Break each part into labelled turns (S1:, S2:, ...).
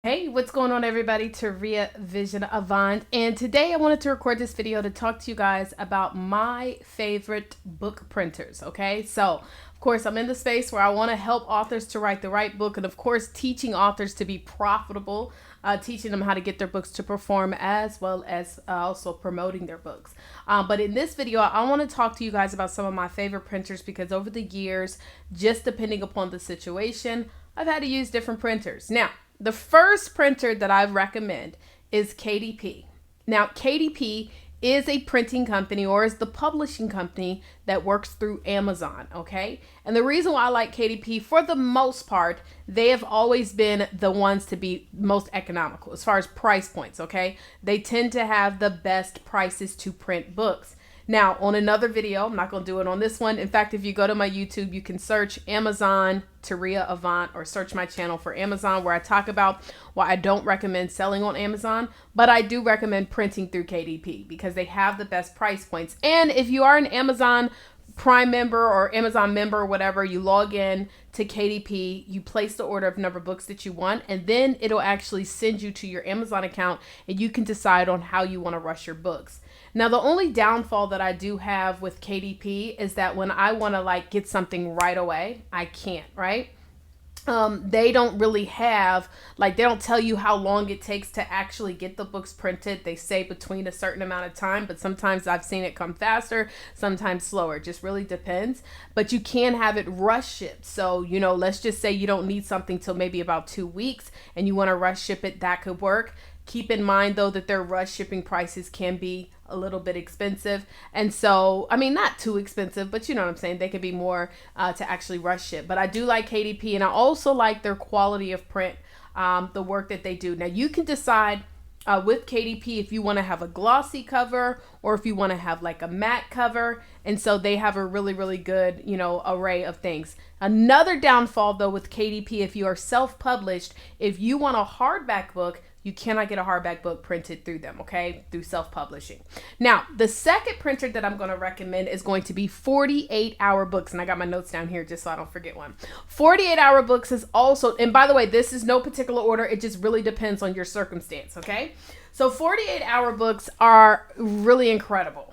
S1: Hey, what's going on everybody? Taria Vision Avant, and today I wanted to record this video to talk to you guys about my favorite book printers, okay? So, of course, I'm in the space where I want to help authors to write the right book and of course teaching authors to be profitable, teaching them how to get their books to perform as well as also promoting their books. But in this video, I want to talk to you guys about some of my favorite printers because over the years, just depending upon the situation, I've had to use different printers. Now, the first printer that I recommend is KDP. Now, KDP is a printing company or is the publishing company that works through Amazon, okay? And the reason why I like KDP, for the most part, they have always been the ones to be most economical as far as price points, okay? They tend to have the best prices to print books. Now, on another video, I'm not going to do it on this one. In fact, if you go to my YouTube, you can search Amazon Taria Avant or search my channel for Amazon where I talk about why I don't recommend selling on Amazon, but I do recommend printing through KDP because they have the best price points. And if you are an Amazon Prime member or Amazon member or whatever, you log in to KDP, you place the order of number of books that you want, and then it'll actually send you to your Amazon account and you can decide on how you want to rush your books. Now, the only downfall that I do have with KDP is that when I want to like get something right away, I can't, right? They don't really have, like, they don't tell you how long it takes to actually get the books printed. They say between a certain amount of time, but sometimes I've seen it come faster, sometimes slower. It just really depends. But you can have it rush shipped. So, you know, let's just say you don't need something till maybe about 2 weeks and you want to rush ship it, that could work. Keep in mind, though, that their rush shipping prices can be a little bit expensive. And so, I mean, not too expensive, but you know what I'm saying? They could be more to actually rush ship. But I do like KDP, and I also like their quality of print, the work that they do. Now, you can decide with KDP if you want to have a glossy cover or if you want to have like a matte cover. And so they have a really, really good, you know, array of things. Another downfall, though, with KDP, if you are self-published, if you want a hardback book, you cannot get a hardback book printed through them, okay? Through self-publishing. Now, the second printer that I'm going to recommend is going to be 48-hour books. And I got my notes down here just so I don't forget one. 48-hour books is also, and by the way, this is no particular order. It just really depends on your circumstance, okay? So 48-hour books are really incredible.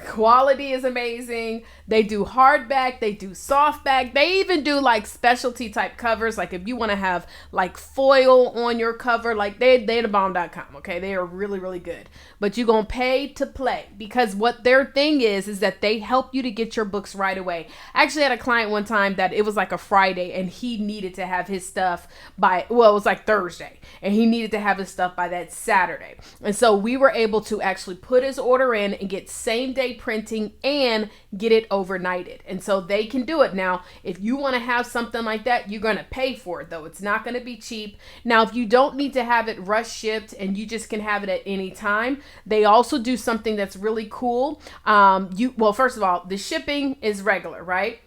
S1: Quality is amazing. They do hardback, they do softback, they even do like specialty type covers. Like if you want to have like foil on your cover, like they're the bomb.com, okay? They are really, really good. But you're gonna pay to play because what their thing is that they help you to get your books right away. I actually had a client one time that it was like a Friday and he needed to have his stuff by, well, it was like Thursday, and he needed to have his stuff by that Saturday. And so we were able to actually put his order in and get same day printing and get it overnighted. And so they can do it. Now, if you want to have something like that, you're going to pay for it, though. It's not going to be cheap. Now, if you don't need to have it rush shipped and you just can have it at any time, they also do something that's really cool. Well, first of all, the shipping is regular, right?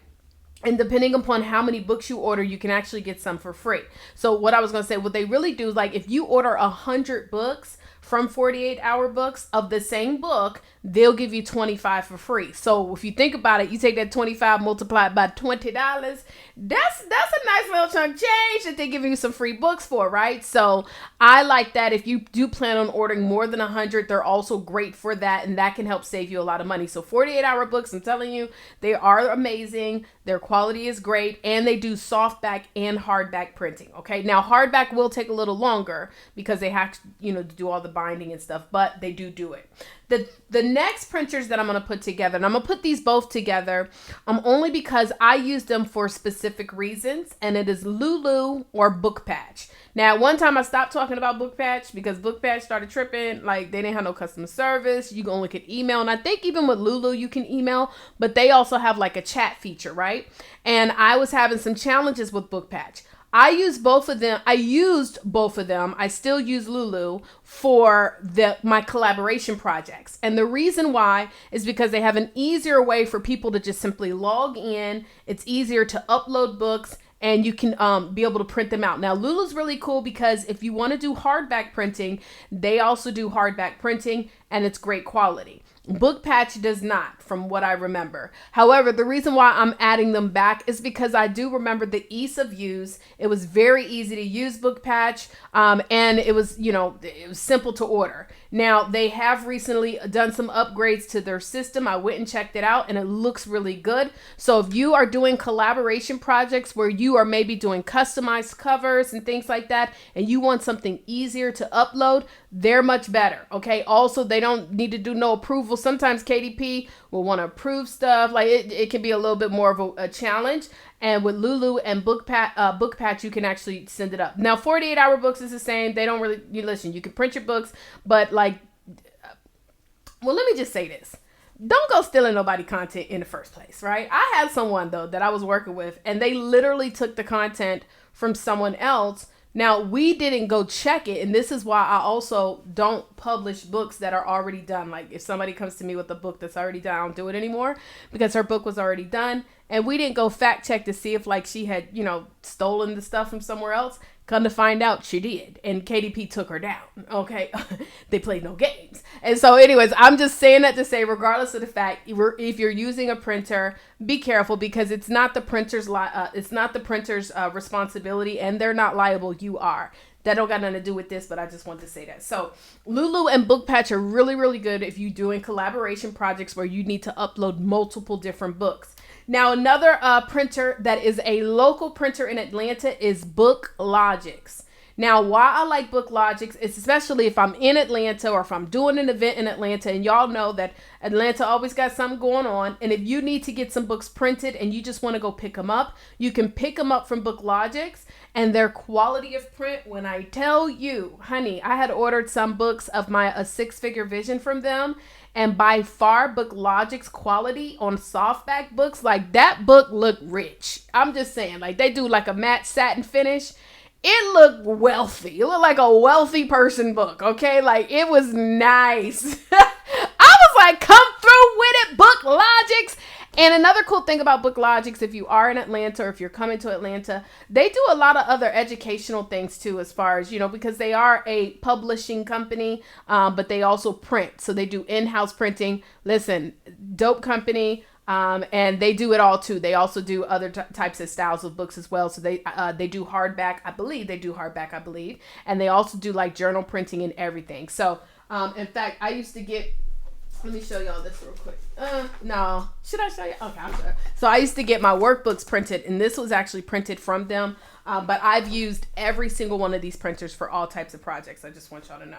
S1: And depending upon how many books you order, you can actually get some for free. So what I was going to say, what they really do is like if you order 100 books from 48-hour books of the same book, they'll give you 25 for free. So if you think about it, you take that 25 multiplied by $20, that's a nice little chunk of change that they give you some free books for, right? So I like that. If you do plan on ordering more than 100, they're also great for that, and that can help save you a lot of money. So 48-hour books, I'm telling you, they are amazing. Their quality is great, and they do softback and hardback printing, okay? Now, hardback will take a little longer because they have to, you know, do all the binding and stuff, but they do it. The next printers that I'm going to put together, and I'm going to put these both together only because I use them for specific reasons, and it is Lulu or Book Patch. Now, at one time I stopped talking about Book Patch because Book Patch started tripping. Like, they didn't have no customer service. You only could email, and I think even with Lulu you can email, but they also have like a chat feature, right? And I was having some challenges with Book Patch. I used both of them. I still use Lulu for my collaboration projects. And the reason why is because they have an easier way for people to just simply log in. It's easier to upload books and you can be able to print them out. Now, Lulu's really cool because if you want to do hardback printing, they also do hardback printing and it's great quality. Book Patch does not, from what I remember. However, the reason why I'm adding them back is because I do remember the ease of use. It was very easy to use Book Patch, and it was, it was simple to order. Now, they have recently done some upgrades to their system. I went and checked it out, and it looks really good. So if you are doing collaboration projects where you are maybe doing customized covers and things like that, and you want something easier to upload, they're much better. Okay. Also, they don't need to do no approval. Sometimes KDP will want to approve stuff. Like it can be a little bit more of a challenge. And with Lulu and Book Patch, you can actually send it up. Now, 48-hour books is the same. They don't really, listen, you can print your books, but well, let me just say this. Don't go stealing nobody content in the first place, right? I had someone, though, that I was working with, and they literally took the content from someone else. Now, we didn't go check it, and this is why I also don't publish books that are already done. Like, if somebody comes to me with a book that's already done, I don't do it anymore because her book was already done, and we didn't go fact check to see if, like, she had, stolen the stuff from somewhere else. Come to find out, she did, and KDP took her down, okay? They played no games. And so, anyways, I'm just saying that to say, regardless of the fact, if you're using a printer, be careful because it's not the printer's responsibility, and they're not liable. You are. That don't got nothing to do with this, but I just want to say that. So Lulu and Book Patch are really, really good if you're doing collaboration projects where you need to upload multiple different books. Now, another printer that is a local printer in Atlanta is BookLogix. Now, why I like BookLogix is especially if I'm in Atlanta or if I'm doing an event in Atlanta, and y'all know that Atlanta always got something going on. And if you need to get some books printed and you just want to go pick them up, you can pick them up from BookLogix, and their quality of print, when I tell you, honey, I had ordered some books of a six-figure vision from them, and by far BookLogix quality on softback books, like that book looked rich. I'm just saying, like they do like a matte satin finish. It looked wealthy. It looked like a wealthy person book, okay? Like, it was nice. I was like, come through with it, BookLogix. And another cool thing about BookLogix, if you are in Atlanta or if you're coming to Atlanta, they do a lot of other educational things too, as far as, because they are a publishing company, but they also print. So they do in-house printing. Listen, dope company. And they do it all too. They also do other types of styles of books as well. So they do hardback, I believe. And they also do like journal printing and everything. So, in fact, I used to get, let me show y'all this real quick. No, should I show you? Okay, I'm sure. So I used to get my workbooks printed, and this was actually printed from them. But I've used every single one of these printers for all types of projects. I just want y'all to know.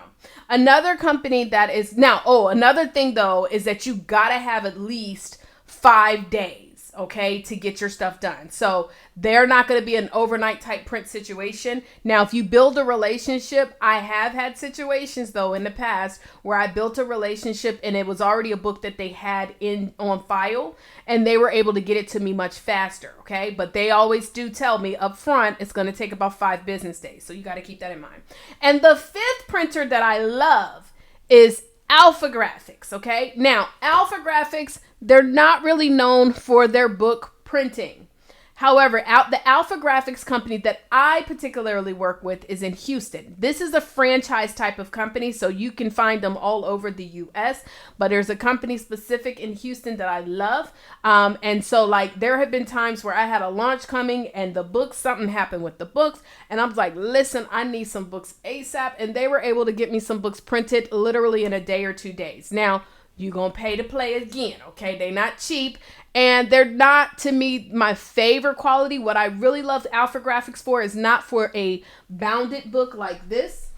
S1: Another company that is now, another thing though, is that you gotta have at least 5 days, okay, to get your stuff done. So they're not going to be an overnight type print situation. Now, if you build a relationship, I have had situations though in the past where I built a relationship and it was already a book that they had on file, and they were able to get it to me much faster, okay? But they always do tell me up front it's going to take about 5 business days. So you got to keep that in mind. And the fifth printer that I love is Alpha Graphics, okay? Now, Alpha Graphics, they're not really known for their book printing. However, the Alpha Graphics company that I particularly work with is in Houston. This is a franchise type of company, so you can find them all over the U.S., but there's a company specific in Houston that I love. And so, like, there have been times where I had a launch coming and the books, something happened with the books, and I was like, listen, I need some books ASAP, and they were able to get me some books printed literally in a day or 2 days. Now, you're going to pay to play again, okay? They're not cheap, and they're not, to me, my favorite quality. What I really love Alpha Graphics for is not for a bounded book like this,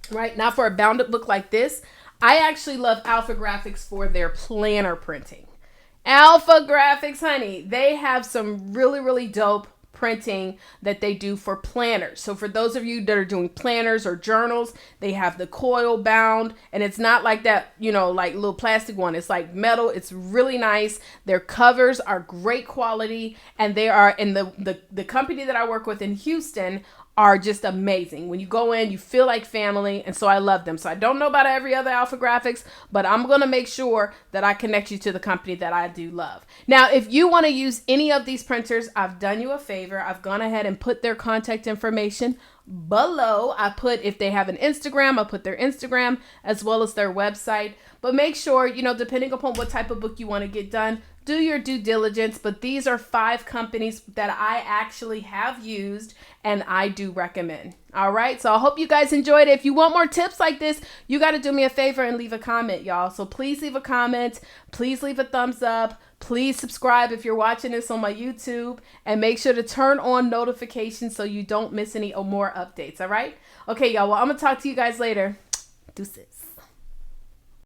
S1: right? Not for a bounded book like this. I actually love Alpha Graphics for their planner printing. Alpha Graphics, honey, they have some really, really dope printing that they do for planners. So for those of you that are doing planners or journals, they have the coil bound, and it's not like that, like little plastic one. It's like metal. It's really nice. Their covers are great quality, and they are in the company that I work with in Houston are just amazing. When you go in, you feel like family, and so I love them. So I don't know about every other Alpha Graphics, but I'm going to make sure that I connect you to the company that I do love. Now, if you want to use any of these printers, I've done you a favor. I've gone ahead and put their contact information below. I put, if they have an Instagram, I put their Instagram as well as their website. But make sure, you know, depending upon what type of book you want to get done, do your due diligence. But these are 5 companies that I actually have used and I do recommend. All right. So I hope you guys enjoyed it. If you want more tips like this, you got to do me a favor and leave a comment, y'all. So please leave a comment. Please leave a thumbs up. Please subscribe if you're watching this on my YouTube, and make sure to turn on notifications so you don't miss any more updates. All right. Okay, y'all. Well, I'm going to talk to you guys later. Deuces.